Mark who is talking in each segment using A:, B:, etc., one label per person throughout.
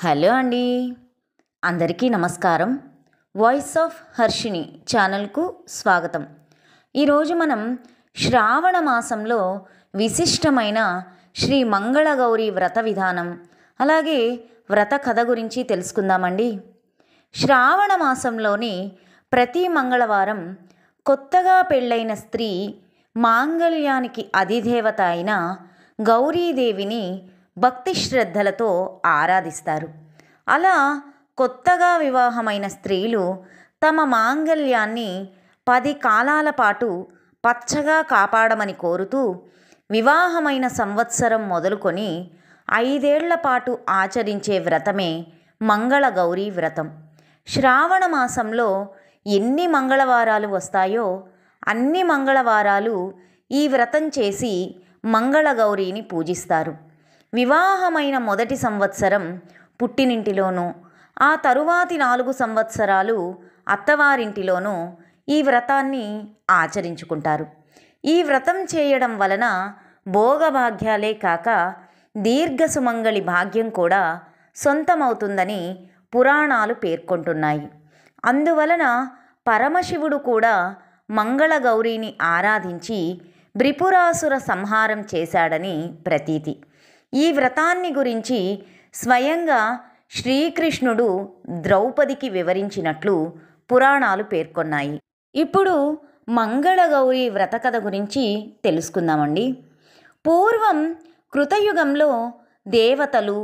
A: Hello అండి, అందరికీ నమస్కారం. వాయిస్ ఆఫ్ హర్షిని ఛానల్కు స్వాగతం. ఈరోజు మనం శ్రావణ మాసంలో విశిష్టమైన శ్రీ మంగళగౌరి వ్రత విధానం అలాగే వ్రత కథ గురించి తెలుసుకుందామండి. శ్రావణ మాసంలోని ప్రతి మంగళవారం కొత్తగా పెళ్ళైన స్త్రీ మాంగళ్యానికి అధిదేవత అయిన గౌరీదేవిని భక్తి శ్రద్ధలతో ఆరాధిస్తారు. అలా కొత్తగా వివాహమైన స్త్రీలు తమ మాంగళ్యాన్ని 10 కాలాల పాటు పచ్చగా కాపాడమని కోరుతూ వివాహమైన సంవత్సరం మొదలుకొని 5 ఏళ్ల పాటు ఆచరించే వ్రతమే మంగళగౌరీ వ్రతం. శ్రావణ మాసంలో ఎన్ని మంగళవారాలు వస్తాయో అన్ని మంగళవారాలు ఈ వ్రతం చేసి మంగళగౌరీని పూజిస్తారు. వివాహమైన మొదటి సంవత్సరం పుట్టినింటిలోనూ, ఆ తరువాతి 4 సంవత్సరాలు అత్తవారింటిలోనూ ఈ వ్రతాన్ని ఆచరించుకుంటారు. ఈ వ్రతం చేయడం వలన భోగభాగ్యాలే కాక దీర్ఘసుమంగళి భాగ్యం కూడా సొంతమవుతుందని పురాణాలు పేర్కొంటున్నాయి. అందువలన పరమశివుడు కూడా మంగళగౌరీని ఆరాధించి త్రిపురాసుర సంహారం చేశాడని ప్రతీతి. ఈ వ్రతాన్ని గురించి స్వయంగా శ్రీకృష్ణుడు ద్రౌపదికి వివరించినట్లు పురాణాలు పేర్కొన్నాయి. ఇప్పుడు మంగళగౌరి వ్రత కథ గురించి తెలుసుకుందామండి. పూర్వం కృతయుగంలో దేవతలు,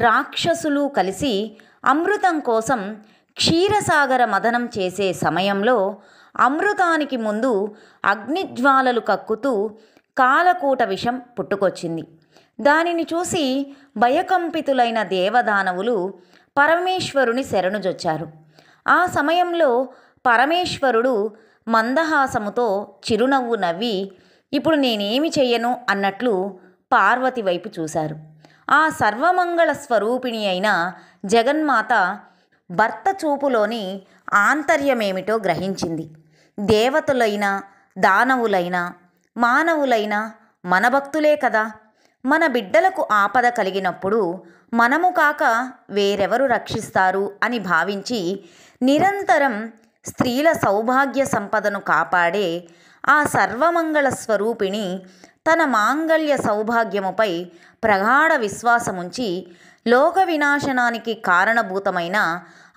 A: రాక్షసులు కలిసి అమృతం కోసం క్షీరసాగర మథనం చేసే సమయంలో అమృతానికి ముందు అగ్నిజ్వాలలు కక్కుతూ కాలకూట విషం పుట్టుకొచ్చింది. దానిని చూసి భయకంపితులైన దేవదానవులు పరమేశ్వరుని శరణుజొచ్చారు. ఆ సమయంలో పరమేశ్వరుడు మందహాసముతో చిరునవ్వు నవ్వి, ఇప్పుడు నేనేమి చెయ్యను అన్నట్లు పార్వతి వైపు చూశారు. ఆ సర్వమంగళ స్వరూపిణి అయిన జగన్మాత భర్త చూపులోని ఆంతర్యమేమిటో గ్రహించింది. దేవతలైనా, దానవులైనా, మానవులైనా మన భక్తులే కదా. మన బిడ్డలకు ఆపద కలిగినప్పుడు మనము కాక వేరెవరు రక్షిస్తారు అని భావించి నిరంతరం స్త్రీల సౌభాగ్య సంపదను కాపాడే ఆ సర్వమంగళ స్వరూపిణి తన మాంగళ్య సౌభాగ్యముపై ప్రగాఢ విశ్వాసముంచి లోక వినాశనానికి కారణభూతమైన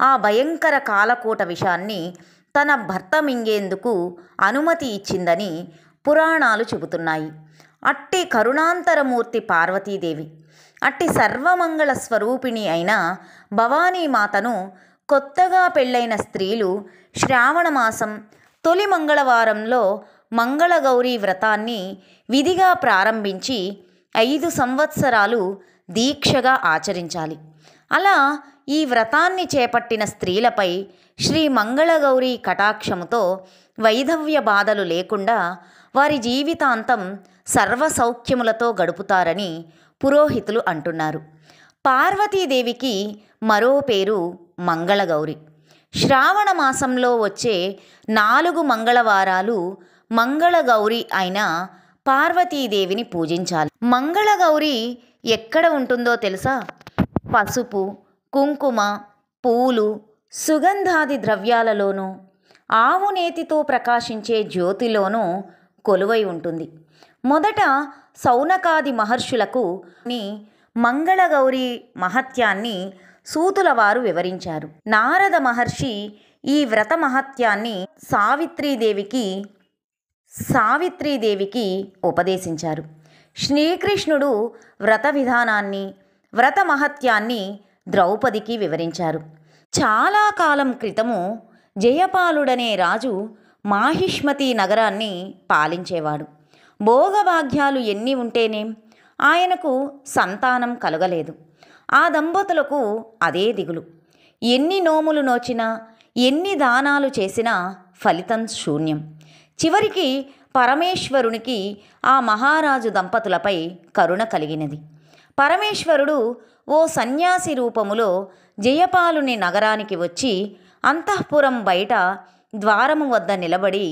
A: ఆ భయంకర కాలకూట విషాన్ని తన భర్త మింగేందుకు అనుమతి ఇచ్చిందని పురాణాలు చెబుతున్నాయి. అట్టి కరుణాంతరమూర్తి పార్వతీదేవి, అట్టి సర్వమంగళ స్వరూపిణి అయిన భవానీమాతను కొత్తగా పెళ్ళైన స్త్రీలు శ్రావణమాసం తొలి మంగళవారంలో మంగళగౌరీ వ్రతాన్ని విధిగా ప్రారంభించి 5 సంవత్సరాలు దీక్షగా ఆచరించాలి. అలా ఈ వ్రతాన్ని చేపట్టిన స్త్రీలపై శ్రీ మంగళగౌరీ కటాక్షముతో వైధవ్య బాధలు లేకుండా వారి జీవితాంతం సర్వసౌఖ్యములతో గడుపుతారని పురోహితులు అంటున్నారు. పార్వతీదేవికి మరో పేరు మంగళగౌరి. శ్రావణ మాసంలో వచ్చే 4 మంగళవారాలు మంగళగౌరి అయిన పార్వతీదేవిని పూజించాలి. మంగళగౌరి ఎక్కడ ఉంటుందో తెలుసా? పసుపు, కుంకుమ, పూలు, సుగంధాది ద్రవ్యాలలోనూ, ఆవు నేతితో ప్రకాశించే జ్యోతిలోనూ కొలువై ఉంటుంది. మొదట సౌనకాది మహర్షులకు మంగళగౌరి మహత్యాన్ని సూతుల వారు వివరించారు. నారద మహర్షి ఈ వ్రత మహత్యాన్ని సావిత్రీదేవికి ఉపదేశించారు. శ్రీకృష్ణుడు వ్రత విధానాన్ని, వ్రత మహత్యాన్ని ద్రౌపదికి వివరించారు. చాలా కాలం క్రితము జయపాలుడనే రాజు మాహిష్మతి నగరాన్ని పాలించేవాడు. భోగభాగ్యాలు ఎన్ని ఉంటేనేం ఆయనకు సంతానం కలగలేదు. ఆ దంపతులకు అదే దిగులు. ఎన్ని నోములు నోచినా, ఎన్ని దానాలు చేసినా ఫలితం శూన్యం. చివరికి పరమేశ్వరునికి ఆ మహారాజు దంపతులపై కరుణ కలిగినది. పరమేశ్వరుడు ఓ సన్యాసి రూపములో జయపాలుని నగరానికి వచ్చి అంతఃపురం బయట ద్వారము వద్ద నిలబడి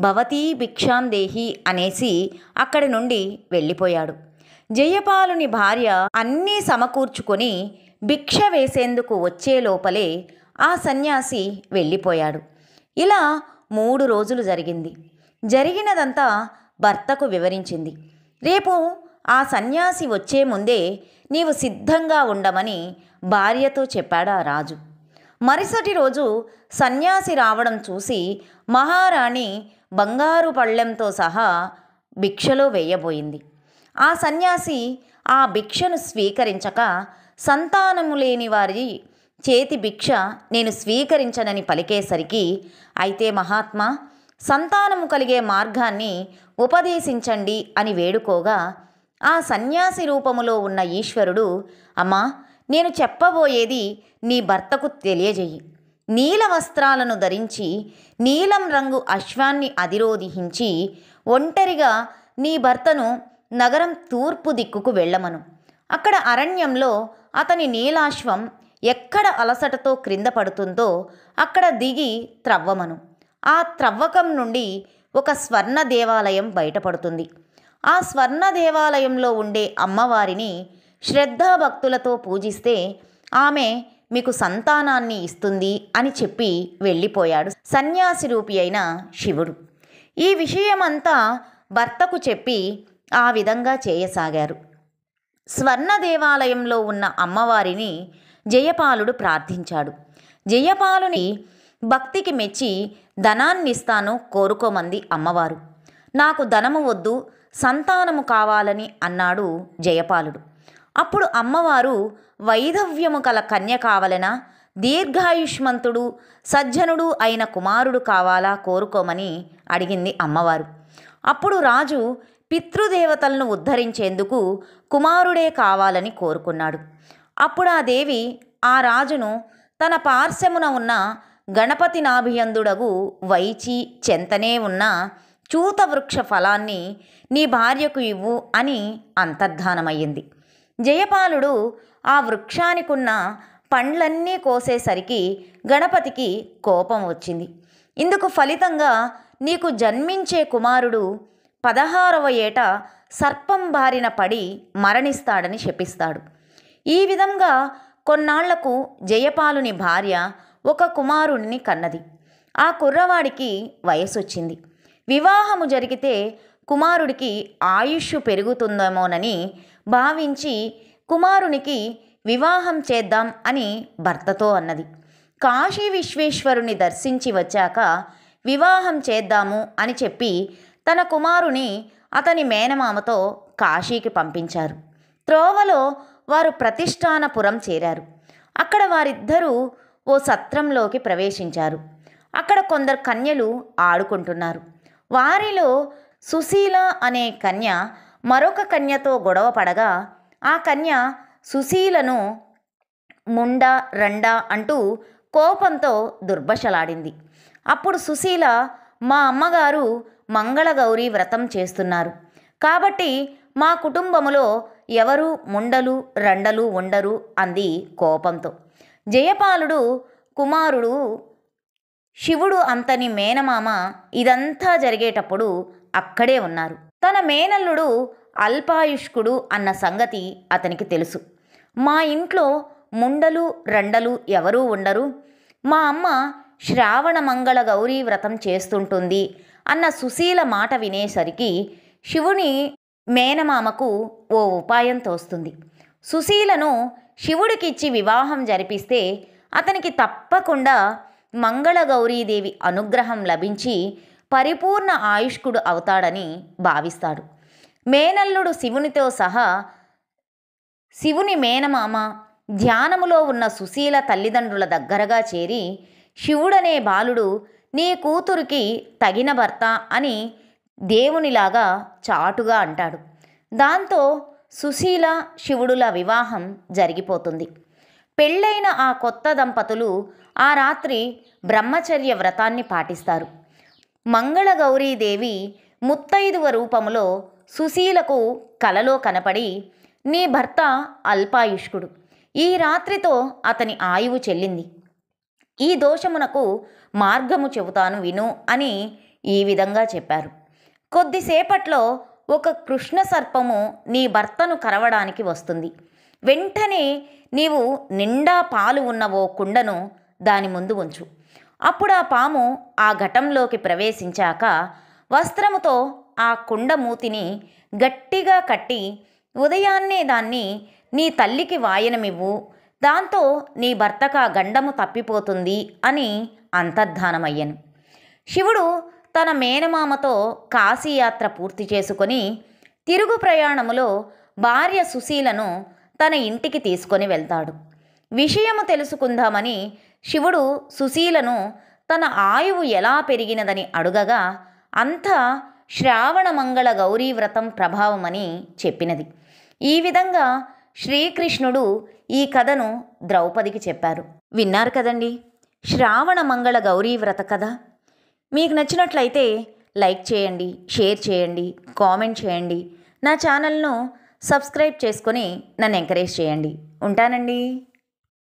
A: భవతీ భిక్షాందేహి అనేసి అక్కడి నుండి వెళ్ళిపోయాడు. జయపాలుని భార్య అన్నీ సమకూర్చుకొని భిక్ష వేసేందుకు వచ్చే లోపలే ఆ సన్యాసి వెళ్ళిపోయాడు. ఇలా 3 రోజులు జరిగింది. జరిగినదంతా భర్తకు వివరించింది. రేపు ఆ సన్యాసి వచ్చే ముందే నీవు సిద్ధంగా ఉండమని భార్యతో చెప్పాడు ఆ రాజు. మరుసటి రోజు సన్యాసి రావడం చూసి మహారాణి బంగారు పళ్ళెంతో సహా భిక్షలో వేయబోయింది. ఆ సన్యాసి ఆ భిక్షను స్వీకరించక, సంతానము లేని వారి చేతి భిక్ష నేను స్వీకరించనని పలికేసరికి, అయితే మహాత్మా, సంతానము కలిగే మార్గాన్ని ఉపదేశించండి అని వేడుకోగా, ఆ సన్యాసి రూపములో ఉన్న ఈశ్వరుడు, అమ్మా, నేను చెప్పబోయేది నీ భర్తకు తెలియజేయి. నీల వస్త్రాలను ధరించి నీలం రంగు అశ్వాన్ని అధిరోధించి ఒంటరిగా నీ భర్తను నగరం తూర్పు దిక్కుకు వెళ్ళమను. అక్కడ అరణ్యంలో అతని నీలాశ్వం ఎక్కడ అలసటతో క్రింద పడుతుందో అక్కడ దిగి త్రవ్వమను. ఆ త్రవ్వకం నుండి ఒక స్వర్ణ దేవాలయం బయటపడుతుంది. ఆ స్వర్ణ దేవాలయంలో ఉండే అమ్మవారిని శ్రద్ధాభక్తులతో పూజిస్తే ఆమె మీకు సంతానాన్ని ఇస్తుంది అని చెప్పి వెళ్ళిపోయాడు సన్యాసి రూపి అయిన శివుడు. ఈ విషయమంతా భర్తకు చెప్పి ఆ విధంగా చేయసాగారు. స్వర్ణ దేవాలయంలో ఉన్న అమ్మవారిని జయపాలుడు ప్రార్థించాడు. జయపాలుని భక్తికి మెచ్చి ధనాన్నిస్తాను కోరుకోమంది అమ్మవారు. నాకు ధనము వద్దు, సంతానము కావాలని అన్నాడు జయపాలుడు. అప్పుడు అమ్మవారు వైధవ్యము కల కన్య కావలనా, దీర్ఘాయుష్మంతుడు సజ్జనుడు అయిన కుమారుడు కావాలా కోరుకోమని అడిగింది అమ్మవారు. అప్పుడు రాజు పితృదేవతలను ఉద్ధరించేందుకు కుమారుడే కావాలని కోరుకున్నాడు. అప్పుడు ఆ దేవి ఆ రాజును తన పార్శ్వమున ఉన్న గణపతి నాభియందుడగు వైచి చెంతనే ఉన్న చూతవృక్ష ఫలాన్ని నీ భార్యకు ఇవ్వు అని అంతర్ధానమయ్యింది. జయపాలుడు ఆ వృక్షానికున్న పండ్లన్నీ కోసేసరికి గణపతికి కోపం వచ్చింది. ఇందుకు ఫలితంగా నీకు జన్మించే కుమారుడు 16వ ఏట సర్పం బారిన పడి మరణిస్తాడని శపిస్తాడు. ఈ విధంగా కొన్నాళ్లకు జయపాలుని భార్య ఒక కుమారుడిని కన్నది. ఆ కుర్రవాడికి వయసొచ్చింది. వివాహము జరిగితే కుమారుడికి ఆయుష్ పెరుగుతుందేమోనని భావించి కుమారునికి వివాహం చేద్దాం అని భర్తతో అన్నది. కాశీ విశ్వేశ్వరుని దర్శించి వచ్చాక వివాహం చేద్దాము అని చెప్పి తన కుమారుని అతని మేనమామతో కాశీకి పంపించారు. త్రోవలో వారు ప్రతిష్టానపురం చేరారు. అక్కడ వారిద్దరూ ఓ సత్రంలోకి ప్రవేశించారు. అక్కడ కొందరు కన్యలు ఆడుకుంటున్నారు. వారిలో సుశీల అనే కన్య మరొక కన్యతో గొడవ పడగా ఆ కన్య సుశీలను ముండా రండా అంటూ కోపంతో దుర్భషలాడింది. అప్పుడు సుశీల, మా అమ్మగారు మంగళగౌరి వ్రతం చేస్తున్నారు కాబట్టి మా కుటుంబములో ఎవరు ముండలు రండలు ఉండరు అంది కోపంతో. జయపాలుడు కుమారుడు శివుడు అంతని మేనమామ ఇదంతా జరిగేటప్పుడు అక్కడే ఉన్నారు. తన మేనల్లుడు అల్పాయుష్కుడు అన్న సంగతి అతనికి తెలుసు. మా ఇంట్లో ముండలు రండలు ఎవరూ ఉండరు, మా అమ్మ శ్రావణ మంగళ గౌరీ వ్రతం చేస్తుంటుంది అన్న సుశీల మాట వినేసరికి శివుని మేనమామకు ఓ ఉపాయం తోస్తుంది. సుశీలను శివుడికిచ్చి వివాహం జరిపిస్తే అతనికి తప్పకుండా మంగళగౌరీదేవి అనుగ్రహం లభించి పరిపూర్ణ ఆయుష్కుడు అవుతాడని భావిస్తాడు. మేనల్లుడు శివునితో సహా శివుని మేనమామ ధ్యానములో ఉన్న సుశీల తల్లిదండ్రుల దగ్గరగా చేరి, శివుడనే బాలుడు నీ కూతురికి తగిన భర్త అని దేవునిలాగా చాటుగా అంటాడు. దాంతో సుశీల శివుడుల వివాహం జరిగిపోతుంది. పెళ్ళైన ఆ కొత్త దంపతులు ఆ రాత్రి బ్రహ్మచర్య వ్రతాన్ని పాటిస్తారు. మంగళగౌరీదేవి ముత్తైదువ రూపములో సుశీలకు కలలో కనపడి, నీ భర్త అల్పాయుష్కుడు, ఈ రాత్రితో అతని ఆయువు చెల్లింది, ఈ దోషమునకు మార్గము చెబుతాను విను అని ఈ విధంగా చెప్పారు. కొద్దిసేపట్లో ఒక కృష్ణ సర్పము నీ భర్తను కరవడానికి వస్తుంది. వెంటనే నీవు నిండా పాలు ఉన్న ఓ కుండను దాని ముందు ఉంచు. అప్పుడు ఆ పాము ఆ ఘటంలోకి ప్రవేశించాక వస్త్రముతో ఆ కుండ మూతిని గట్టిగా కట్టి ఉదయాన్నే దాన్ని నీ తల్లికి వాయనమివ్వు, దాంతో నీ భర్తకు ఆ గండము తప్పిపోతుంది అని అంతర్ధానమయ్యను. శివుడు తన మేనమామతో కాశీయాత్ర పూర్తి చేసుకొని తిరుగు ప్రయాణములో భార్య సుశీలను తన ఇంటికి తీసుకొని వెళ్తాడు. విషయము తెలుసుకుందామని శివుడు సుశీలను తన ఆయువు ఎలా పెరిగినదని అడుగగా అంతా శ్రావణమంగళ గౌరీవ్రతం ప్రభావమని చెప్పినది. ఈ విధంగా శ్రీకృష్ణుడు ఈ కథను ద్రౌపదికి చెప్పారు. విన్నారు కదండి, శ్రావణమంగళ గౌరీవ్రత కథ. మీకు నచ్చినట్లయితే లైక్ చేయండి, షేర్ చేయండి, కామెంట్ చేయండి. నా ఛానల్ను సబ్స్క్రైబ్ చేసుకొని నన్ను ఎంకరేజ్ చేయండి. ఉంటానండి.